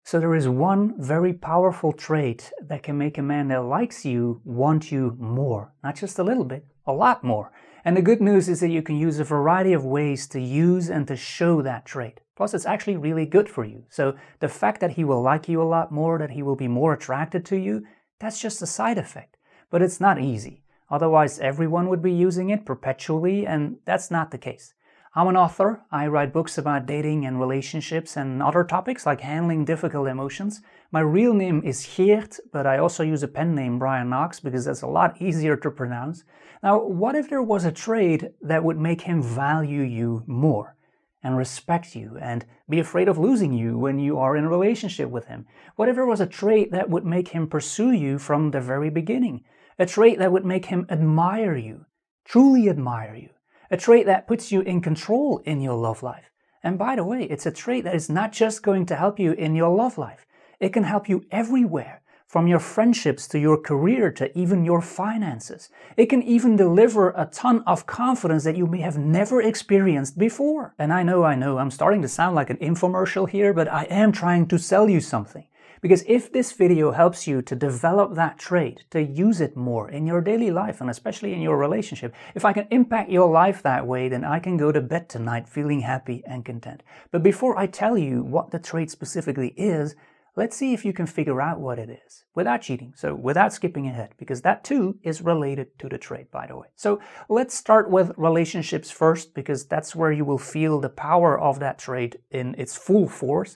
So there is one very powerful trait that can make a man that likes you want you more. Not just a little bit, a lot more. And the good news is that you can use a variety of ways to use and to show that trait. Plus, it's actually really good for you. So the fact that he will like you a lot more, that he will be more attracted to you, that's just a side effect. But it's not easy. Otherwise, everyone would be using it perpetually, and that's not the case. I'm an author. I write books about dating and relationships and other topics like handling difficult emotions. My real name is Geert, but I also use a pen name, Brian Knox, because that's a lot easier to pronounce. Now, what if there was a trait that would make him value you more and respect you and be afraid of losing you when you are in a relationship with him? What if there was a trait that would make him pursue you from the very beginning? A trait that would make him admire you, truly admire you. A trait that puts you in control in your love life. And by the way, it's a trait that is not just going to help you in your love life. It can help you everywhere, from your friendships to your career to even your finances. It can even deliver a ton of confidence that you may have never experienced before. And I know, I'm starting to sound like an infomercial here, but I am trying to sell you something. Because if this video helps you to develop that trait, to use it more in your daily life and especially in your relationship, if I can impact your life that way, then I can go to bed tonight feeling happy and content. But before I tell you what the trait specifically is, let's see if you can figure out what it is without cheating, so without skipping ahead, because that too is related to the trait, by the way. So let's start with relationships first, because that's where you will feel the power of that trait in its full force.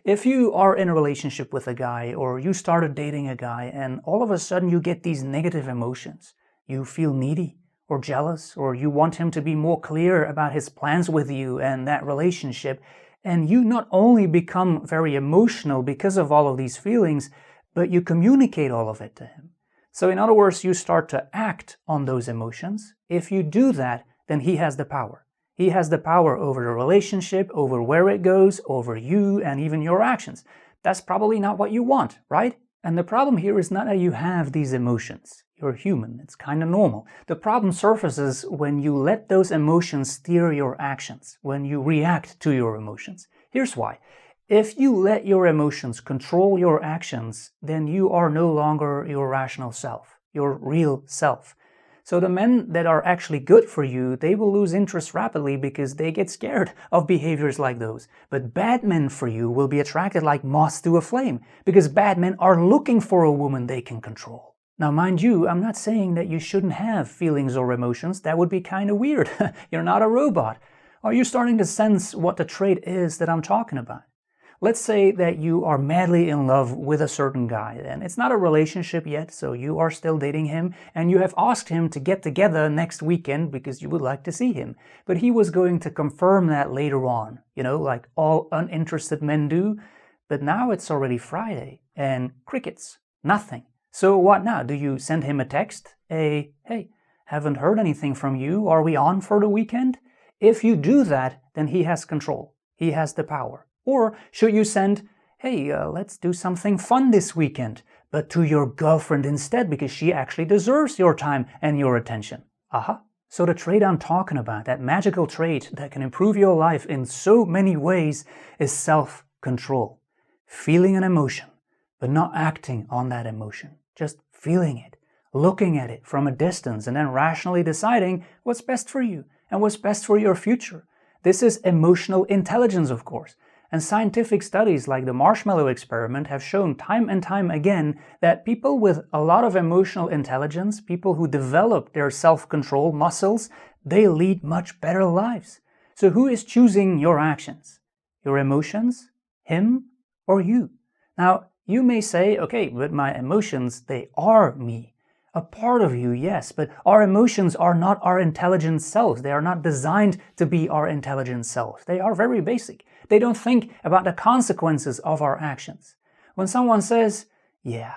If you are in a relationship with a guy or you started dating a guy and all of a sudden you get these negative emotions, you feel needy or jealous, or you want him to be more clear about his plans with you and that relationship, and you not only become very emotional because of all of these feelings, but you communicate all of it to him. So in other words, you start to act on those emotions. If you do that, then he has the power. He has the power over the relationship, over where it goes, over you, and even your actions. That's probably not what you want, right? And the problem here is not that you have these emotions. You're human. It's kind of normal. The problem surfaces when you let those emotions steer your actions, when you react to your emotions. Here's why. If you let your emotions control your actions, then you are no longer your rational self, your real self. So the men that are actually good for you, they will lose interest rapidly because they get scared of behaviors like those. But bad men for you will be attracted like moths to a flame because bad men are looking for a woman they can control. Now mind you, I'm not saying that you shouldn't have feelings or emotions. That would be kind of weird. You're not a robot. Are you starting to sense what the trait is that I'm talking about? Let's say that you are madly in love with a certain guy, and it's not a relationship yet, so you are still dating him, and you have asked him to get together next weekend because you would like to see him. But he was going to confirm that later on, like all uninterested men do. But now it's already Friday, and crickets, nothing. So what now? Do you send him a text? Hey, haven't heard anything from you, are we on for the weekend? If you do that, then he has control, he has the power. Or should you send, hey, let's do something fun this weekend, but to your girlfriend instead because she actually deserves your time and your attention? Aha. So the trait I'm talking about, that magical trait that can improve your life in so many ways, is self-control. Feeling an emotion, but not acting on that emotion. Just feeling it, looking at it from a distance, and then rationally deciding what's best for you and what's best for your future. This is emotional intelligence, of course. And scientific studies like the marshmallow experiment have shown time and time again that people with a lot of emotional intelligence, people who develop their self-control muscles, they lead much better lives. So who is choosing your actions? Your emotions, him, or you? Now, you may say, okay, but my emotions, they are me. A part of you, yes, but our emotions are not our intelligent selves. They are not designed to be our intelligent selves. They are very basic. They don't think about the consequences of our actions. When someone says, yeah,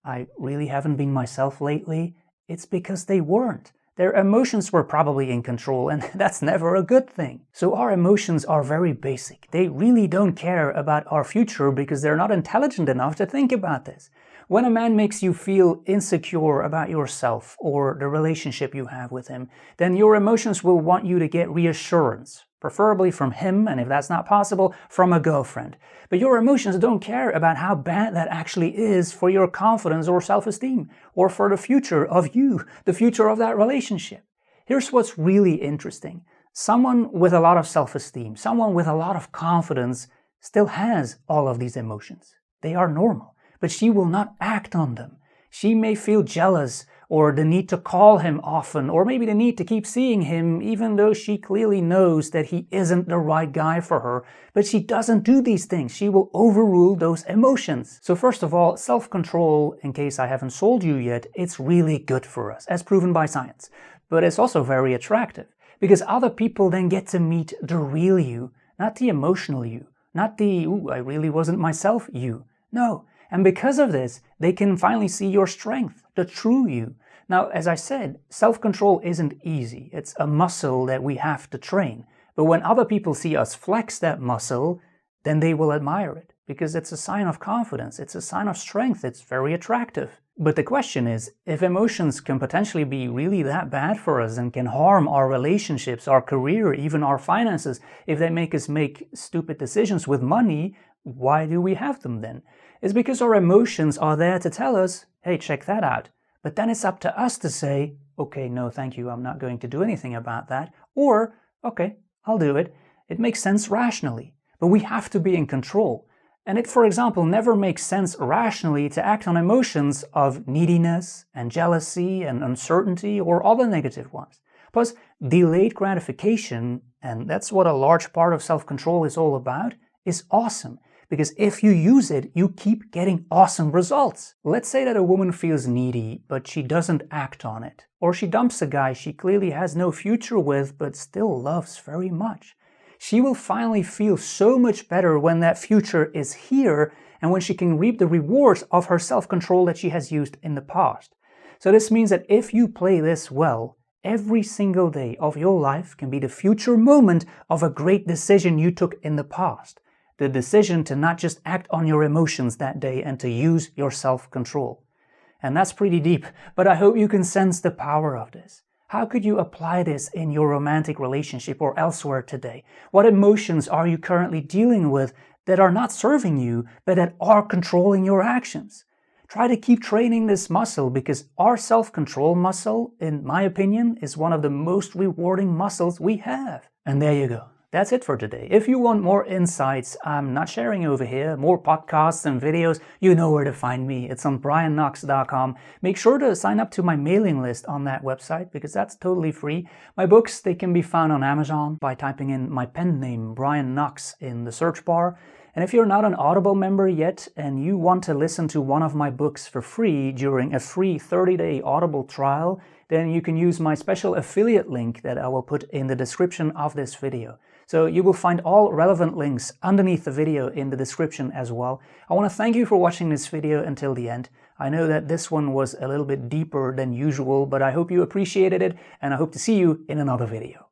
I really haven't been myself lately, it's because they weren't. Their emotions were probably in control, and that's never a good thing. So our emotions are very basic. They really don't care about our future because they're not intelligent enough to think about this. When a man makes you feel insecure about yourself or the relationship you have with him, then your emotions will want you to get reassurance, preferably from him, and if that's not possible, from a girlfriend. But your emotions don't care about how bad that actually is for your confidence or self-esteem, or for the future of you, the future of that relationship. Here's what's really interesting. Someone with a lot of self-esteem, someone with a lot of confidence, still has all of these emotions. They are normal, but she will not act on them. She may feel jealous, or the need to call him often, or maybe the need to keep seeing him even though she clearly knows that he isn't the right guy for her, but she doesn't do these things. She will overrule those emotions. So first of all, self-control, in case I haven't sold you yet, it's really good for us, as proven by science. But it's also very attractive, because other people then get to meet the real you, not the emotional you, not the, ooh, I really wasn't myself you. No. And because of this, they can finally see your strength, the true you. Now, as I said, self-control isn't easy. It's a muscle that we have to train. But when other people see us flex that muscle, then they will admire it, because it's a sign of confidence, it's a sign of strength, it's very attractive. But the question is, if emotions can potentially be really that bad for us and can harm our relationships, our career, even our finances, if they make us make stupid decisions with money, why do we have them then? It's because our emotions are there to tell us, hey, check that out. But then it's up to us to say, okay, no, thank you, I'm not going to do anything about that. Or, okay, I'll do it. It makes sense rationally. But we have to be in control. And it, for example, never makes sense rationally to act on emotions of neediness and jealousy and uncertainty or other negative ones. Plus, delayed gratification, and that's what a large part of self-control is all about, is awesome. Because if you use it, you keep getting awesome results. Let's say that a woman feels needy, but she doesn't act on it. Or she dumps a guy she clearly has no future with, but still loves very much. She will finally feel so much better when that future is here and when she can reap the rewards of her self-control that she has used in the past. So this means that if you play this well, every single day of your life can be the future moment of a great decision you took in the past. The decision to not just act on your emotions that day and to use your self-control. And that's pretty deep, but I hope you can sense the power of this. How could you apply this in your romantic relationship or elsewhere today? What emotions are you currently dealing with that are not serving you, but that are controlling your actions? Try to keep training this muscle, because our self-control muscle, in my opinion, is one of the most rewarding muscles we have. And there you go. That's it for today. If you want more insights I'm not sharing over here, more podcasts and videos, you know where to find me. It's on brianknox.com. Make sure to sign up to my mailing list on that website, because that's totally free. My books, they can be found on Amazon by typing in my pen name, Brian Knox, in the search bar. And if you're not an Audible member yet and you want to listen to one of my books for free during a free 30-day Audible trial, then you can use my special affiliate link that I will put in the description of this video. So you will find all relevant links underneath the video in the description as well. I want to thank you for watching this video until the end. I know that this one was a little bit deeper than usual, but I hope you appreciated it, and I hope to see you in another video.